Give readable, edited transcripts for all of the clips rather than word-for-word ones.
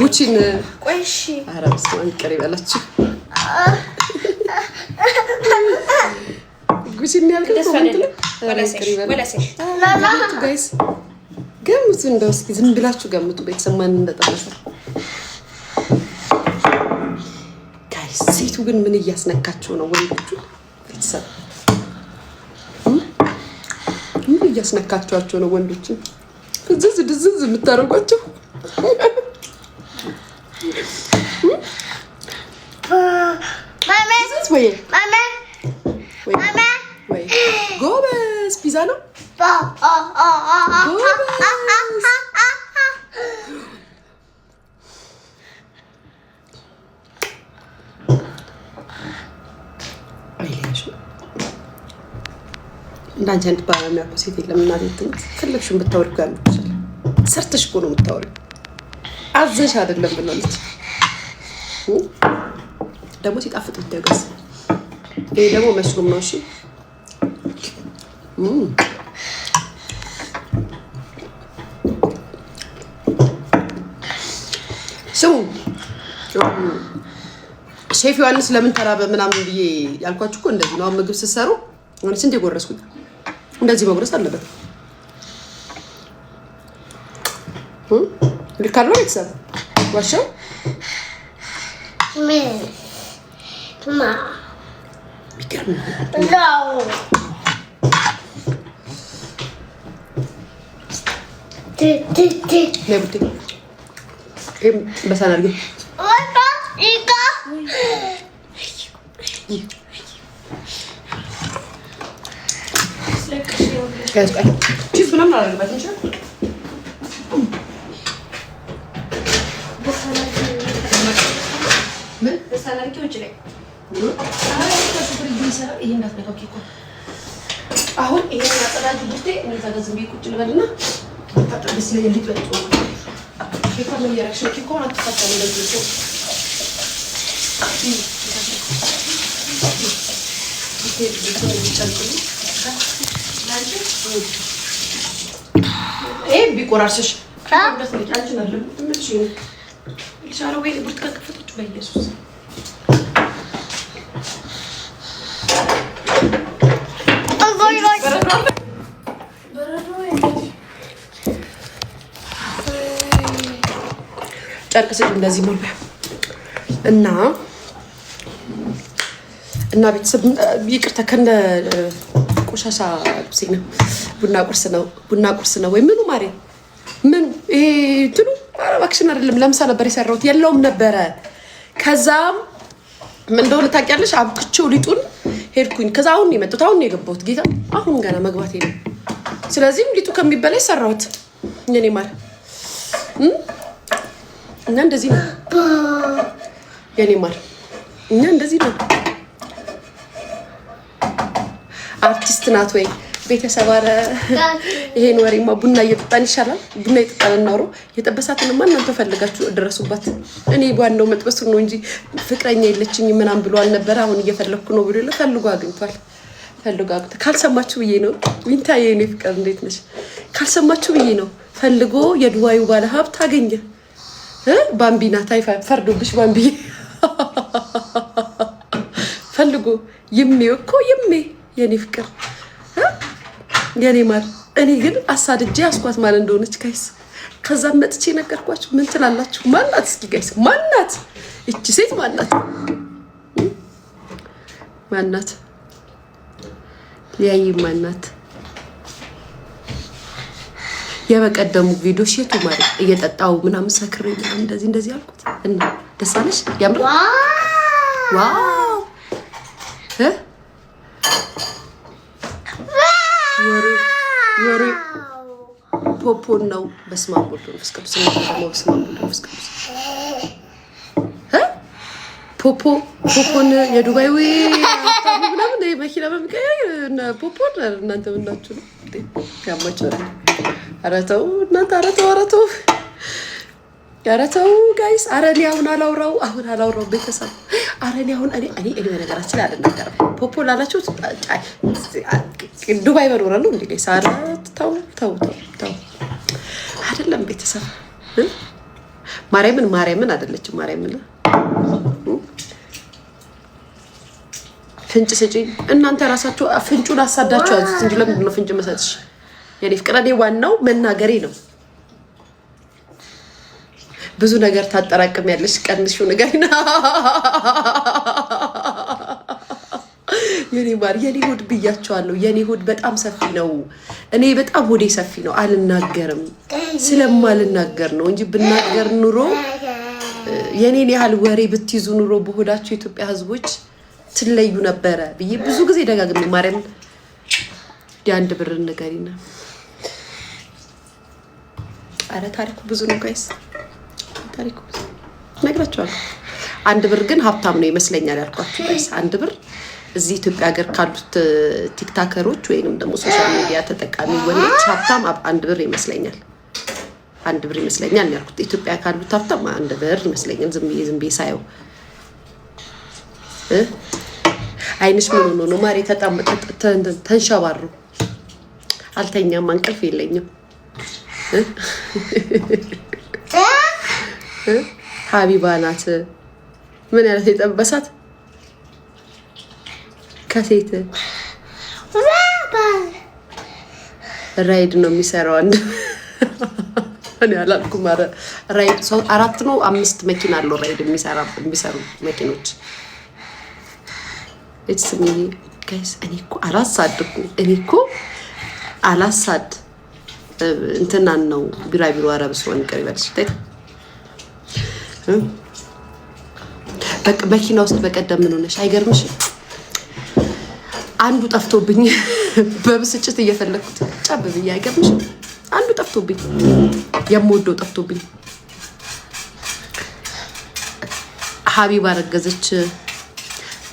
ጉቺን ቆይሽ አረብስ ወንቀሪ በላችሁ ጉቺን ያልከው ጋይስ ገምቱ እንደው እስኪ ዝም ብላችሁ ገምቱ ቤተሰብ ማን እንደጠበሰ ጋይስ ሴቱ ግን ምን እያስነካቸው ነው ወንዶቹ ቤተሰብ ምን እያስነካቸው ነው ወንዶቹ ዝዝ የምታረጓቸው ጎበዝ ፒዛ ነው እንዳንቺ አንተ ባለሙያ ሴት የለም እና ፈለግሽውን ብታወሪ ጋር ነው ሰርተሽ እኮ ነው የምታወሪው አዘሽ አይደለም ብላለች ደግሞ ሲጣፍጥ ይደገስ ይሄ ደግሞ መስሩም ነው እሺ ሼፍ ዮሐንስ ለምን ተራበ ምናምን ብዬ ያልኳችሁ እኮ እንደዚህ ነው ምግብ ስትሰሩ ማለት እንደ ጎረስኩት እንደዚህ መጎረስ አለበት ልካለው ቤተሰብ ዋሻው ቢገርም ነው ነብቴ በሳን አድርጌ ቺዝ ምናምን አላደርግበት እንጂ ምን በሳላቂ ወጭ ላይ አሁን ይሄን አጸዳጅ ልጅቴ እነዛ ገዝም ቢቁጭ ልበልና ታጥብስ ላይ ሊጥበጡ ኬካ ነው ያረክሽ ኬካ ነው ተፈታለ ለዚህ ቢቆራርሽሽ ከብረት ነው አንቺ ነው ምንሽ ይሻለው ወይ ብርቱካን ከፈተች በኢየሱስ ጨርቅስ እንደዚህ ሞላ እና ቤተሰብ ይቅርታ ከነ ቆሻሻ ልብሴ ነው ቡና ቁርስ ነው ወይ ምኑ ማሬ ምን ይሄ እንትኑ አክሽን አይደለም ለምሳ ነበር የሰራሁት የለውም ነበረ ከዛም ምን እንደሆነ ታውቂያለሽ አብክቼው ሊጡን ሄድኩኝ ከዛ አሁን የመጣሁት አሁን የገባሁት ጌታ አሁን ገና መግባቴ ነው ስለዚህም ሊጡ ከሚበላይ ሰራሁት እኔ ማር እና እንደዚህ ነው የኔ ማር እና እንደዚህ ነው አርቲስት ናት ወይ ቤተሰብ አረ ይሄን ወሬማ ቡና እየጠጣን ይሻላል ቡና እየጠጣን እናውሮ የጠበሳትንማ እናንተ ፈልጋችሁ ድረሱባት እኔ ባንደው መጥበሱ ነው እንጂ ፍቅረኛ የለችኝ ምናም ብሎ አልነበረ አሁን እየፈለኩ ነው ብሎ ለፈልጉ አግኝቷል ካልሰማችሁ ብዬ ነው ዊንታዬ የኔ ፍቅር እንዴት ነሽ ካልሰማችሁ ብዬ ነው ፈልጎ የዱባዩ ባለ ሀብት አገኘ ባምቢና ታይፋ ፈርዶብሽ ባምቢ ፈልጎ ይሜው እኮ ይሜ የኔ ፍቅር የኔ ማር እኔ ግን አሳድጄ አስኳት ማለት እንደሆነች ጋይስ ከዛ መጥቼ ነገርኳችሁ ምን ትላላችሁ ማናት እስኪ ጋይስ ማናት እቺ ሴት ማናት ሊያይ ማናት የበቀደሙ ቪዲዮ ሼቱ ማለት እየጠጣው ምናምን ሰክሬ ምናምን እንደዚህ አልኩት እና ደስ አለሽ ያምር ዋው ወሬ ፖፖን ነው በስማም ወልዶ ፍስከብስ ነው በስማም ወልዶ ፍስከብስ ፖፖን የዱባይ ወይ ምናምን መኪና በሚቀያየር እና ፖፖን እናንተ ምናችሁ ነው ያማቸው አረተው እናንተ አረተው ጋይስ አረኔ አሁን አላውራው ቤተሰብ አረኔ አሁን እኔ በነገራችን ላይ አልነገርም ፖፖ ላላችሁ ዱባይ በኖረ ነው እንዴ ጋይስ አረ ተው አይደለም የለም ቤተሰብ ማርያምን አይደለችም ማርያምን ፍንጭ ስጪኝ እናንተ ራሳችሁ ፍንጩን አሳዳችሁ አዙት እንጂ ለምን ነው ፍንጭ መሰጥሽ የኔ ፍቅር እኔ ዋናው መናገሬ ነው ብዙ ነገር ታጠራቅሚያለሽ ቀንሽው ነገርና የኔ ማር የኔ ሆድ ብያቸዋለሁ የኔ ሆድ በጣም ሰፊ ነው እኔ በጣም ሆዴ ሰፊ ነው አልናገርም ስለማልናገር ነው እንጂ ብናገር ኑሮ የኔን ያህል ወሬ ብትይዙ ኑሮ በሆዳችሁ የኢትዮጵያ ህዝቦች ትለዩ ነበር ብዬ ብዙ ጊዜ ደጋግሜ ማርያም ዲያንድ ብር ነገሪና አረ ታሪኩ ብዙ ነው ጋይስ ታሪኩ ነግራችኋለሁ አንድ ብር ግን ሀብታም ነው ይመስለኛል ያልኳችሁ ጋይስ አንድ ብር እዚህ ኢትዮጵያ ሀገር ካሉት ቲክታከሮች ወይንም ደግሞ ሶሻል ሚዲያ ተጠቃሚ ወንዶች ሀብታም አንድ ብር ይመስለኛል ያልኩት ኢትዮጵያ ካሉት ሀብታም አንድ ብር ይመስለኛል ዝም ብዬ ሳየው አይንሽ ምን ሆኖ ነው ማሪ ተንሻባሩ አልተኛም እንቅልፍ የለኝም ሀቢባ ናት ምን ያለ የጠበሳት ከሴት ራይድ ነው የሚሰራው አንድ እኔ አላልኩም አረ ራይድ 4 ነው 5 መኪና አለው ራይድ የሚሰሩ መኪኖች it's me guys እኔ እኮ አላሳድ እንትናን ነው ቢራቢሮ አረብስ ወን ቀሪበልሽ ታይ በቃ መኪና ውስጥ በቀደም ምን ሆነሽ አይገርምሽ አንዱ ጠፍቶብኝ በብስጭት እየፈለኩት ጫብ ብዬ አይገርምሽ አንዱ ጠፍቶብኝ የምወደው ጠፍቶብኝ ሀቢባ ረገዘች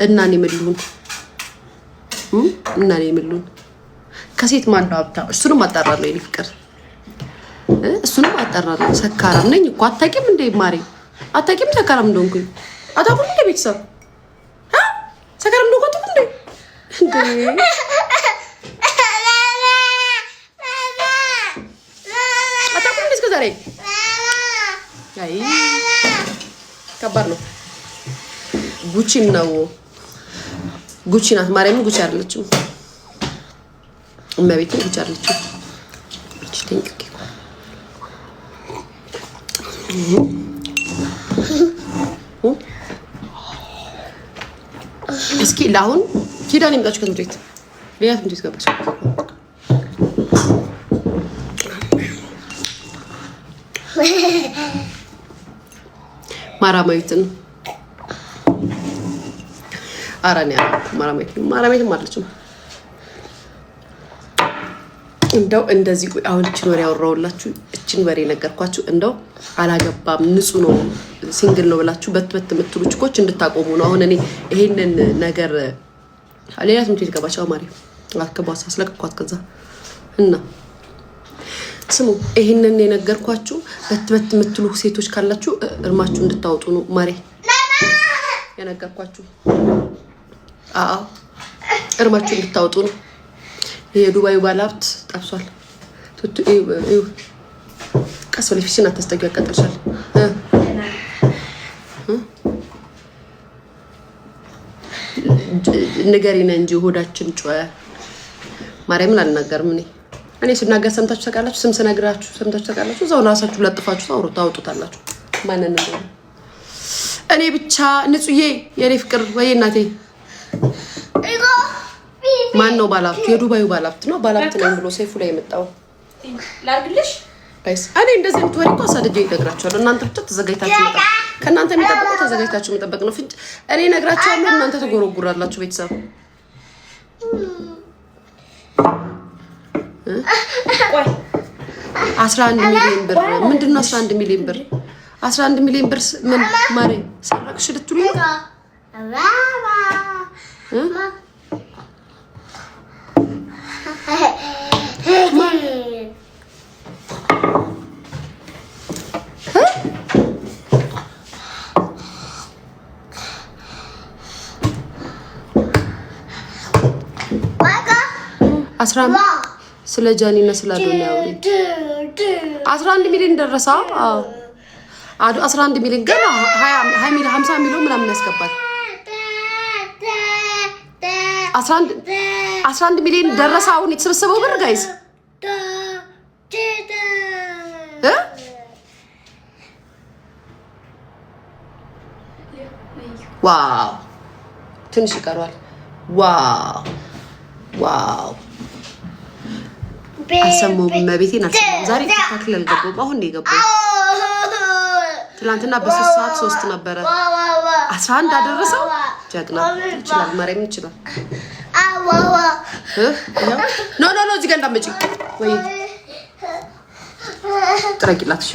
እናኔ ምሉን ከሴት ማን ነው ሀብታም እሱንም አጣራለሁ የኔ ፍቅር ሰካራም ነኝ እኮ አታውቂም እንዴ ማሪ አታውቂም ሰካራም እንደሆንኩኝ አታውቁም እንዴ ቤተሰብ ሰካራም እንደሆንኩ እንዴ አታውቁም እንዴ እስከ ዛሬ አይ ከባድ ነው ጉቺ ናት ማርያም ጉቺ አይደለችም እመቤቴ ጉቺ አይደለችም እቺ ቴንክ እስኪ ላሁን ኪዳን ይምጣችሁ ከትምህርት ቤት ሌላ ትምህርት ቤት ገባች ማራማዊትን አራኒያ ማራማዊትን ማለችም እንደው እንደዚህ አሁን እቺን ወሬ ያወራውላችሁ እቺን ወሬ ነገርኳችሁ እንደው አላገባም ንጹህ ነው ሲንግል ነው ብላችሁ በትበት የምትሉ ችኮች እንድታቆሙ ነው አሁን እኔ ይሄንን ነገር ሌላ ትምህርት ቤት ገባች አማሪ አከባሳ ስለቀቋት ከዛ እና ስሙ ይሄንን የነገርኳችሁ በትበት የምትሉ ሴቶች ካላችሁ እርማችሁ እንድታወጡ ነው ማሪ የነገርኳችሁ እርማችሁ እንድታወጡ ነው የዱባዩ ባለሀብት ጠብሷል ቀስ ብለሽ ፊሽን አታስጠጊው ያቀጥልሻል ንገሪና እንጂ ሆዳችን ጮኸ ማርያምን አልናገርም እኔ ስናገር ሰምታችሁ ታውቃላችሁ ስም ስነግራችሁ ሰምታችሁ ታውቃላችሁ እዛው ራሳችሁ ለጥፋችሁ ታውጡታላችሁ ማንን ነው እኔ ብቻ ንጹዬ የኔ ፍቅር ወይ እናቴ ማን ነው ባለሀብቱ የዱባዩ ባለሀብት ነው ባለሀብት ነኝ ብሎ ሰይፉ ላይ የመጣው ላርግልሽ ጋይስ እኔ እንደዚህ እንትወሪ እኮ አሳድጄ ይነግራችኋለሁ እናንተ ብቻ ተዘጋጅታችሁ መጣ ከእናንተ የሚጠብቀው ተዘጋጅታችሁ መጠበቅ ነው ፍንጭ እኔ ነግራችኋለሁ እናንተ ተጎረጉራላችሁ ቤተሰብ ቆይ 11 ሚሊዮን ብር ምንድነው 11 ሚሊዮን ብር 11 ሚሊዮን ብር ምን ማሪ ሰራክሽ ልትሉ ስለ ጃኒና ስለ አዶኒያ 11 ሚሊዮን ደረሰ። አዎ 11 ሚሊዮን ገና 20 ሚሊዮን 50 ሚሊዮን ምናምን ያስገባል። 11 ሚሊዮን ደረሰ። አሁን የተሰበሰበው ብር ጋይስ ዋው ትንሽ ይቀራል። ዋው አሰማሁም መቤቴን አልሰማሁም። ዛሬ ተካክለ አልገባሁም። አሁን ነው የገባው። ትላንትና በ3 ሰዓት 3 ነበረ 11 አደረሰው። ጀግና ይችላል። ማርያም ይችላል። ኖ እዚህ ጋር እንዳትመጪ ወይ ጥረቂላት እሺ